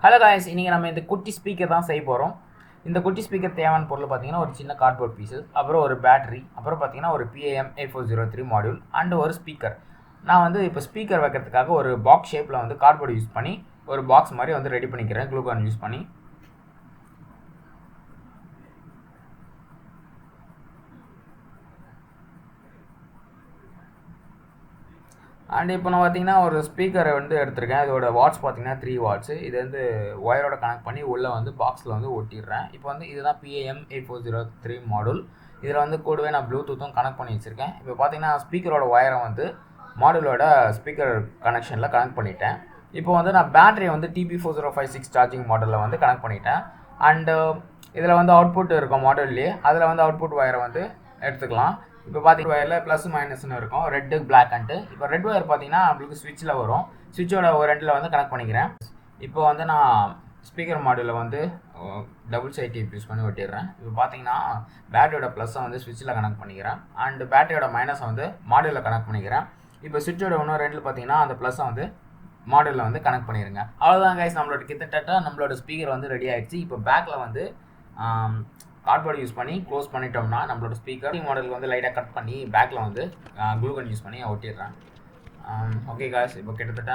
Hello guys, இன்றைக்கி நம்ம இந்த குட்டி ஸ்பீக்கர் தான் செய்ய போகிறோம். இந்த குட்டி ஸ்பீக்கர் தேவையான பொருள் பார்த்தீங்கன்னா ஒரு சின்ன கார்ட்போர்ட் பீஸு, அப்புறம் ஒரு பேட்டரி, அப்புறம் பார்த்தீங்கன்னா ஒரு PAM8403 மாடியூல் அண்ட் ஒரு ஸ்பீக்கர். நான் வந்து இப்போ ஸ்பீக்கர் வைக்கிறதுக்காக ஒரு பாக்ஸ் ஷேப்பில் வந்து கார்ட்போர்டு யூஸ் பண்ணி ஒரு பாக்ஸ் மாதிரி வந்து ரெடி பண்ணிக்கிறேன் க்ளூகான் யூஸ் பண்ணி. அண்ட் இப்போ நான் பார்த்தீங்கன்னா ஒரு ஸ்பீக்கரை வந்து எடுத்திருக்கேன். இதோட வாட்ஸ் பார்த்தீங்கன்னா 3 வாட்ஸு. இது வந்து ஒயரோட கனெக்ட் பண்ணி உள்ளே வந்து பாக்ஸில் வந்து ஒட்டிடுறேன். இப்போ வந்து இதுதான் PAM8403 மாடல். இதில் வந்து கூடவே நான் ப்ளூடூத்தும் கனெக்ட் பண்ணி வச்சுருக்கேன். இப்போ பார்த்தீங்கன்னா ஸ்பீக்கரோட ஒயரை வந்து மாடலோட ஸ்பீக்கர் கனெக்ஷனில் கனெக்ட் பண்ணிட்டேன். இப்போ வந்து நான் பேட்டரியை வந்து TP4056 சார்ஜிங் மாடலில் வந்து கனெக்ட் பண்ணிட்டேன். அண்டு இதில் வந்து அவுட்புட் இருக்கும் மாடல்லையே, அதில் வந்து அவுட்புட் ஒயரை வந்து எடுத்துக்கலாம். இப்போ பார்த்தீங்கன்னா ஒயரில் ப்ளஸ் மைனஸ்னு இருக்கும், ரெட்டு பிளாக்ன்ட்டு. இப்போ ரெட் ஒயர் பார்த்தீங்கன்னா நம்மளுக்கு ஸ்விட்சில் வரும். ஸ்விட்சோட ஒரு ரெண்டில் வந்து கனெக்ட் பண்ணிக்கிறேன். இப்போ வந்து நான் ஸ்பீக்கர் மாடியூலில் வந்து டபுள் சைட் டேப் யூஸ் பண்ணி ஒட்டிடுறேன். இப்போ பார்த்தீங்கன்னா பேட்டரியோட ப்ளஸ்ஸை வந்து ஸ்விட்சில் கனெக்ட் பண்ணிக்கிறேன் அண்ட் பேட்டரியோட மைனஸை வந்து மாடியூலில் கனெக்ட் பண்ணிக்கிறேன். இப்போ ஸ்விட்சோட இன்னும் ரெண்டில் பார்த்தீங்கன்னா அந்த ப்ளஸ்ஸை வந்து மாடலில் வந்து கனெக்ட் பண்ணிடுங்க. அவ்வளோதான் கைஸ், நம்மளோட கிட்டத்தட்ட நம்மளோட ஸ்பீக்கர் வந்து ரெடி ஆகிடுச்சு. இப்போ பேக்கில் வந்து கார்ட்போர்டு யூஸ் பண்ணி க்ளோஸ் பண்ணிட்டோம்னா நம்மளோட ஸ்பீக்கர் மாடலுக்கு வந்து லைட்டாக கட் பண்ணி பேக்கில் வந்து க்ளூகன் யூஸ் பண்ணி ஒட்டிடுறேன். ஓகே காய்ஸ், இப்போ கிட்டத்தட்ட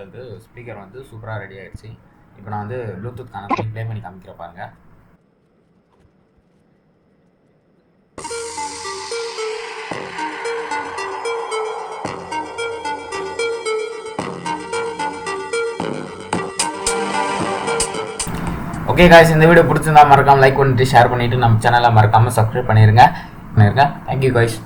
வந்து ஸ்பீக்கர் வந்து சூப்பராக ரெடி ஆகிடுச்சு. இப்போ நான் வந்து ப்ளூடூத் கனெக்ட் பண்ணி ப்ளே பண்ணி காமிக்கிற பாருங்கள். ஓகே காய்ஸ், இந்த வீடியோ பிடிச்சிருந்தா மறக்காமல் லைக் பண்ணிட்டு ஷேர் பண்ணிவிட்டு நம்ம சேனலை மறக்காமல் சப்ஸ்கிரைப் பண்ணிடுங்க. Thank you guys.